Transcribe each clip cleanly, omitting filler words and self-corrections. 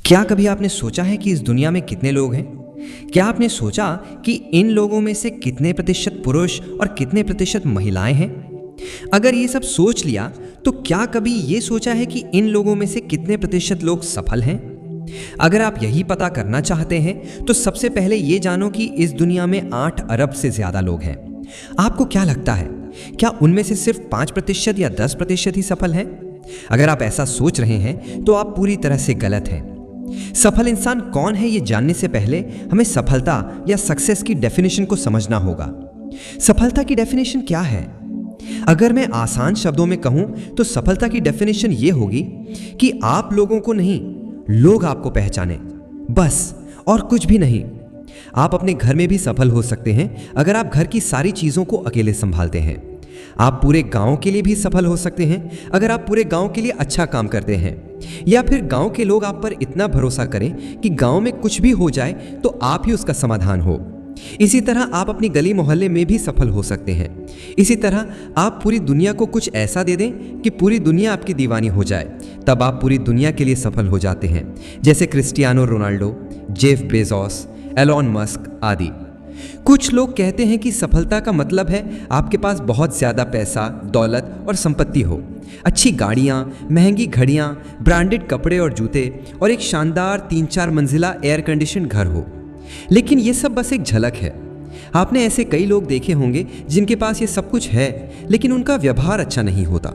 क्या कभी आपने सोचा है कि इस दुनिया में कितने लोग हैं? क्या आपने सोचा कि इन लोगों में से कितने प्रतिशत पुरुष और कितने प्रतिशत महिलाएं हैं? अगर ये सब सोच लिया तो क्या कभी ये सोचा है कि इन लोगों में से कितने प्रतिशत लोग सफल हैं? अगर आप यही पता करना चाहते हैं तो सबसे पहले ये जानो कि इस दुनिया में 8 अरब से ज्यादा लोग हैं। आपको क्या लगता है, क्या उनमें से सिर्फ 5% या 10% ही सफल हैं? अगर आप ऐसा सोच रहे हैं तो आप पूरी तरह से गलत हैं। सफल इंसान कौन है ये जानने से पहले हमें सफलता या सक्सेस की डेफिनेशन को समझना होगा। सफलता की डेफिनेशन क्या है? अगर मैं आसान शब्दों में कहूं तो सफलता की डेफिनेशन ये होगी कि आप लोगों को नहीं, लोग आपको पहचाने, बस, और कुछ भी नहीं। आप अपने घर में भी सफल हो सकते हैं अगर आप घर की सारी चीजों को अकेले संभालते हैं। आप पूरे गांव के लिए भी सफल हो सकते हैं अगर आप पूरे गांव के लिए अच्छा काम करते हैं, या फिर गांव के लोग आप पर इतना भरोसा करें कि गांव में कुछ भी हो जाए तो आप ही उसका समाधान हो। इसी तरह आप अपनी गली मोहल्ले में भी सफल हो सकते हैं। इसी तरह आप पूरी दुनिया को कुछ ऐसा दे दें कि पूरी दुनिया आपकी दीवानी हो जाए, तब आप पूरी दुनिया के लिए सफल हो जाते हैं, जैसे Cristiano Ronaldo, Jeff Bezos, Elon Musk आदि। कुछ लोग कहते हैं कि सफलता का मतलब है आपके पास बहुत ज्यादा पैसा, दौलत और संपत्ति हो, अच्छी गाड़ियां, महंगी घड़ियां, ब्रांडेड कपड़े और जूते और एक शानदार 3-4 मंजिला एयर कंडीशन घर हो। लेकिन ये सब बस एक झलक है। आपने ऐसे कई लोग देखे होंगे जिनके पास ये सब कुछ है लेकिन उनका व्यवहार अच्छा नहीं होता।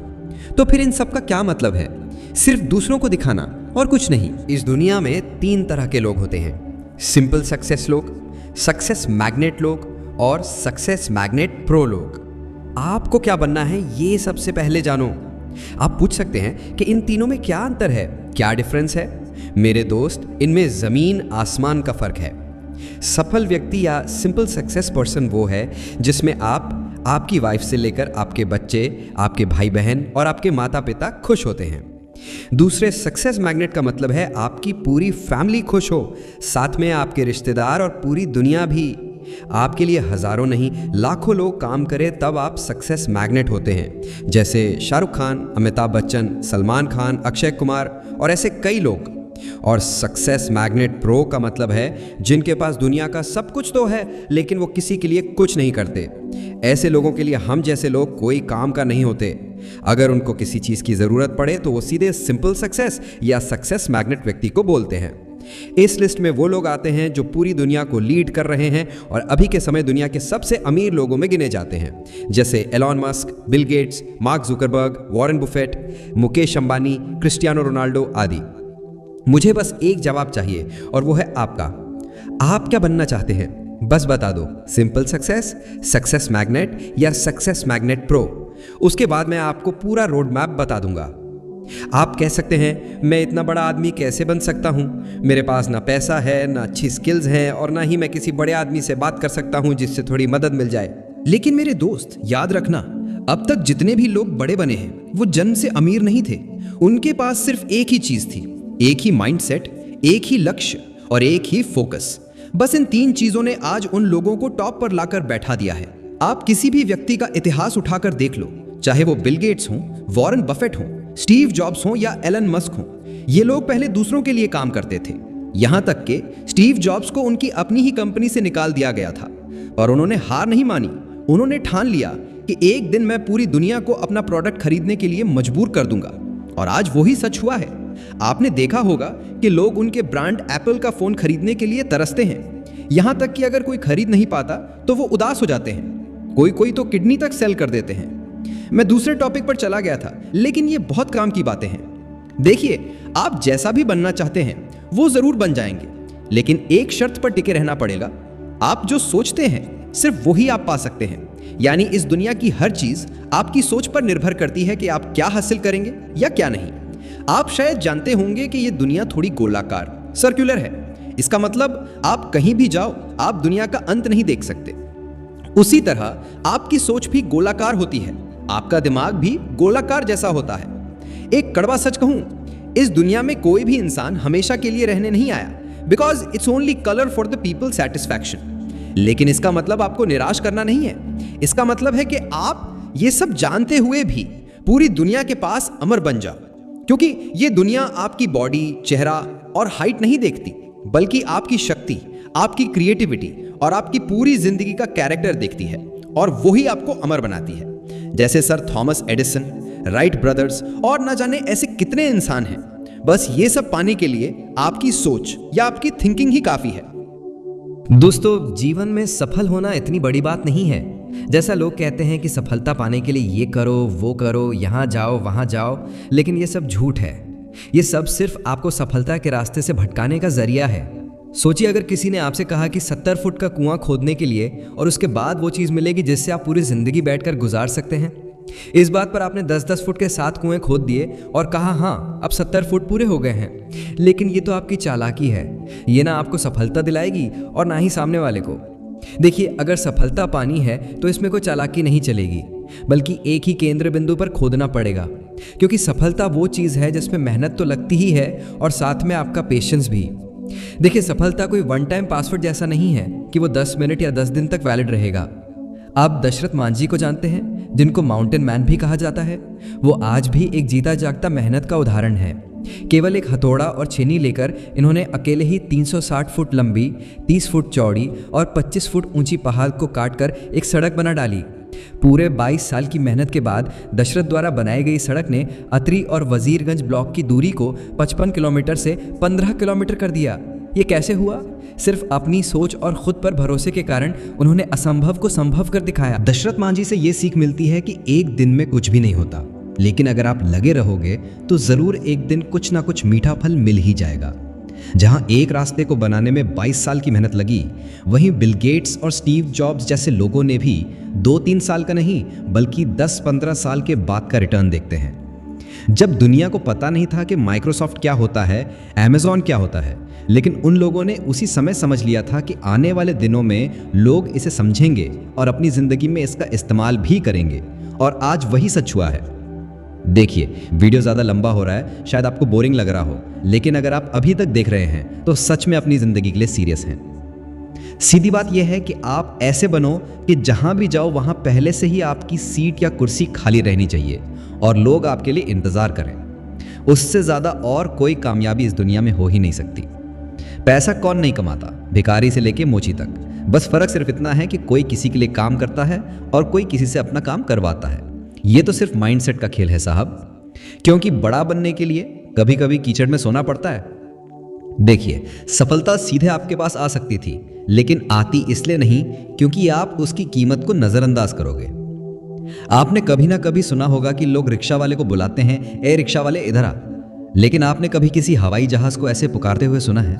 तो फिर इन सब का क्या मतलब है? सिर्फ दूसरों को दिखाना और कुछ नहीं। इस दुनिया में 3 तरह के लोग होते हैं: सिंपल सक्सेस लोग, सक्सेस मैग्नेट लोग और सक्सेस मैग्नेट प्रो लोग। आपको क्या बनना है ये सबसे पहले जानो। आप पूछ सकते हैं कि इन तीनों में क्या अंतर है, क्या डिफरेंस है? मेरे दोस्त, इनमें जमीन आसमान का फर्क है। सफल व्यक्ति या सिंपल सक्सेस पर्सन वो है जिसमें आप, आपकी वाइफ से लेकर आपके बच्चे, आपके भाई बहन और आपके माता पिता खुश होते हैं। दूसरे सक्सेस मैग्नेट का मतलब है आपकी पूरी फैमिली खुश हो, साथ में आपके रिश्तेदार और पूरी दुनिया भी। आपके लिए हजारों नहीं, लाखों लोग काम करें तब आप सक्सेस मैग्नेट होते हैं, जैसे शाहरुख खान, अमिताभ बच्चन, सलमान खान, अक्षय कुमार और ऐसे कई लोग। और सक्सेस मैग्नेट प्रो का मतलब है जिनके पास दुनिया का सब कुछ तो है लेकिन वो किसी के लिए कुछ नहीं करते। ऐसे लोगों के लिए हम जैसे लोग कोई काम का नहीं होते। अगर उनको किसी चीज की जरूरत पड़े तो वो सीधे सिंपल सक्सेस या सक्सेस मैग्नेट व्यक्ति को बोलते हैं। इस लिस्ट में वो लोग आते हैं जो पूरी दुनिया को लीड कर रहे हैं और अभी के समय दुनिया के सबसे अमीर लोगों में गिने जाते हैं, जैसे Elon Musk, Bill Gates, mark Zuckerberg, Warren Buffett, Mukesh Ambani, Cristiano Ronaldo आदि। मुझे बस एक जवाब चाहिए और वो है आपका। आप क्या बनना चाहते हैं? बस बता दो, सिंपल सक्सेस, सक्सेस मैग्नेट या सक्सेस मैग्नेट प्रो। उसके बाद मैं आपको पूरा रोड मैप बता दूंगा। आप कह सकते हैं मैं इतना बड़ा आदमी कैसे बन सकता हूं? मेरे पास ना पैसा है, ना अच्छी स्किल्स हैं और ना ही मैं किसी बड़े आदमी से बात कर सकता हूं जिससे थोड़ी मदद मिल जाए। लेकिन मेरे दोस्त, याद रखना, अब तक जितने भी लोग बड़े बने हैं वो जन्म से अमीर नहीं थे। उनके पास सिर्फ एक ही चीज थी, एक ही माइंडसेट, एक ही लक्ष्य और एक ही फोकस। बस इन 3 चीजों ने आज उन लोगों को टॉप पर लाकर बैठा दिया है। आप किसी भी व्यक्ति का इतिहास उठाकर देख लो, चाहे वो बिल गेट्स हों, वॉरेन बफेट हों, स्टीव जॉब्स हों या एलन मस्क हों, ये लोग पहले दूसरों के लिए काम करते थे। यहां तक कि स्टीव जॉब्स को उनकी अपनी ही कंपनी से निकाल दिया गया था और उन्होंने हार नहीं मानी। उन्होंने ठान लिया कि एक दिन मैं पूरी दुनिया को अपना प्रोडक्ट खरीदने के लिए मजबूर कर दूंगा, और आज वही सच हुआ है। आपने देखा होगा कि लोग उनके ब्रांड एप्पल का फोन खरीदने के लिए तरसते हैं, यहां तक कि अगर कोई खरीद नहीं पाता तो वो उदास हो जाते हैं। कोई तो किडनी तक सेल कर देते हैं। मैं दूसरे टॉपिक पर चला गया था, लेकिन ये बहुत काम की बातें हैं। देखिए, आप जैसा भी बनना चाहते हैं वो जरूर बन जाएंगे, लेकिन एक शर्त पर टिके रहना पड़ेगा। आप जो सोचते हैं सिर्फ वही आप पा सकते हैं। यानी इस दुनिया की हर चीज आपकी सोच पर निर्भर करती है कि आप क्या हासिल करेंगे या क्या नहीं। आप शायद जानते होंगे कि ये दुनिया थोड़ी गोलाकार, सर्कुलर है। इसका मतलब आप कहीं भी जाओ, आप दुनिया का अंत नहीं देख सकते। उसी तरह आपकी सोच भी गोलाकार होती है, आपका दिमाग भी गोलाकार जैसा होता है। एक कड़वा सच कहूं, इस दुनिया में कोई भी इंसान हमेशा के लिए रहने नहीं आया, because it's only colour for the people satisfaction. लेकिन इसका मतलब आपको निराश करना नहीं है। इसका मतलब है कि आप ये सब जानते हुए भी पूरी दुनिया के पास अमर बन जाओ, क्योंकि ये दुनिया आपकी बॉडी, चेहरा, और हाइट नहीं देखती, बल्कि आपकी शक्ति, आपकी क्रिएटिविटी और आपकी पूरी जिंदगी का कैरेक्टर देखती है, और वही आपको अमर बनाती है। जैसे sir Thomas Edison, Wright brothers और ना जाने ऐसे कितने इंसान हैं। बस ये सब पाने के लिए आपकी सोच या आपकी थिंकिंग ही काफी है। दोस्तों, जीवन में सफल होना इतनी बड़ी बात नहीं है। जैसा लोग कहते हैं कि सफलता पाने के लिए ये करो, वो करो, यहाँ जाओ, वहाँ जाओ, लेकिन ये सब झूठ है। ये सब सिर्फ आपको सफलता के रास्ते से भटकाने का जरिया है। सोचिए, अगर किसी ने आपसे कहा कि 70 फुट का कुआं खोदने के लिए और उसके बाद वो चीज़ मिलेगी जिससे आप पूरी ज़िंदगी बैठकर गुजार सकते हैं। इस बात पर आपने 10-10 फुट के 7 कुएं खोद दिए और कहा हाँ, अब 70 फुट पूरे हो गए हैं। लेकिन ये तो आपकी चालाकी है। ये ना आपको सफलता दिलाएगी और ना ही सामने वाले को। देखिए, अगर सफलता पानी है तो इसमें कोई चालाकी नहीं चलेगी, बल्कि एक ही केंद्र बिंदु पर खोदना पड़ेगा। क्योंकि सफलता वो चीज़ है जिसमें मेहनत तो लगती ही है और साथ में आपका पेशेंस भी। देखिए, सफलता कोई वन टाइम पासवर्ड जैसा नहीं है कि वो 10 मिनट या 10 दिन तक वैलिड रहेगा। आप दशरथ मांझी को जानते हैं, जिनको माउंटेन मैन भी कहा जाता है। वो आज भी एक जीता जागता मेहनत का उदाहरण है। केवल एक हथौड़ा और छेनी लेकर इन्होंने अकेले ही 360 फुट लंबी, 30 फुट चौड़ी और 25 फुट ऊंची पहाड़ को काटकर एक सड़क बना डाली। पूरे 22 साल की मेहनत के बाद दशरथ द्वारा बनाई गई सड़क ने अतरी और वजीरगंज ब्लॉक की दूरी को 55 किलोमीटर से 15 किलोमीटर कर दिया। ये कैसे हुआ? सिर्फ अपनी सोच और खुद पर भरोसे के कारण उन्होंने असंभव को संभव कर दिखाया। दशरथ मांझी से ये सीख मिलती है कि एक दिन में कुछ भी नहीं होता, लेकिन अगर आप लगे रहोगे तो जरूर एक दिन कुछ ना कुछ मीठा फल मिल ही जाएगा। जहां एक रास्ते को बनाने में 22 साल की मेहनत लगी, वहीं बिल गेट्स और स्टीव जॉब्स जैसे लोगों ने भी 2-3 साल का नहीं, बल्कि 10-15 साल के बाद का रिटर्न देखते हैं। जब दुनिया को पता नहीं था कि माइक्रोसॉफ्ट क्या होता है, अमेज़न क्या होता है, लेकिन उन लोगों ने उसी समय समझ लिया था कि आने वाले दिनों में लोग इसे समझेंगे और अपनी ज़िंदगी में इसका इस्तेमाल भी करेंगे, और आज वही सच हुआ है। देखिए, वीडियो ज़्यादा लंबा हो रहा है, शायद आपको बोरिंग लग रहा हो, लेकिन अगर आप अभी तक देख रहे हैं तो सच में अपनी ज़िंदगी के लिए सीरियस हैं। सीधी बात यह है कि आप ऐसे बनो कि जहां भी जाओ वहां पहले से ही आपकी सीट या कुर्सी खाली रहनी चाहिए और लोग आपके लिए इंतज़ार करें। उससे ज़्यादा और कोई कामयाबी इस दुनिया में हो ही नहीं सकती। पैसा कौन नहीं कमाता, भिखारी से लेके मोची तक। बस फ़र्क सिर्फ इतना है कि कोई किसी के लिए काम करता है और कोई किसी से अपना काम करवाता है। ये तो सिर्फ माइंडसेट का खेल है साहब, क्योंकि बड़ा बनने के लिए कभी कभी कीचड़ में सोना पड़ता है। देखिए, सफलता सीधे आपके पास आ सकती थी, लेकिन आती इसलिए नहीं क्योंकि आप उसकी कीमत को नज़रअंदाज करोगे। आपने कभी ना कभी सुना होगा कि लोग रिक्शा वाले को बुलाते हैं, ए रिक्शा वाले इधर आ। लेकिन आपने कभी किसी हवाई जहाज़ को ऐसे पुकारते हुए सुना है?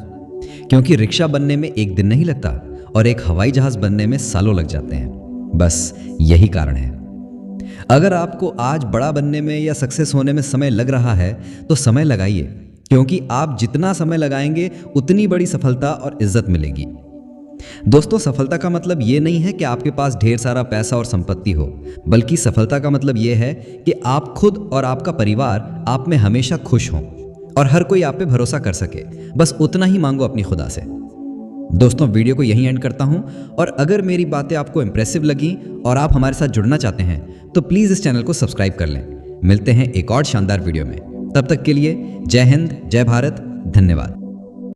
क्योंकि रिक्शा बनने में एक दिन नहीं लगता और एक हवाई जहाज़ बनने में सालों लग जाते हैं। बस यही कारण है। अगर आपको आज बड़ा बनने में या सक्सेस होने में समय लग रहा है तो समय लगाइए, क्योंकि आप जितना समय लगाएंगे उतनी बड़ी सफलता और इज्जत मिलेगी। दोस्तों, सफलता का मतलब ये नहीं है कि आपके पास ढेर सारा पैसा और संपत्ति हो, बल्कि सफलता का मतलब ये है कि आप खुद और आपका परिवार आप में हमेशा खुश हों और हर कोई आप पे भरोसा कर सके। बस उतना ही मांगो अपनी खुदा से। दोस्तों, वीडियो को यहीं एंड करता हूं, और अगर मेरी बातें आपको इंप्रेसिव लगी और आप हमारे साथ जुड़ना चाहते हैं तो प्लीज़ इस चैनल को सब्सक्राइब कर लें। मिलते हैं एक और शानदार वीडियो में। तब तक के लिए जय हिंद, जय भारत, धन्यवाद।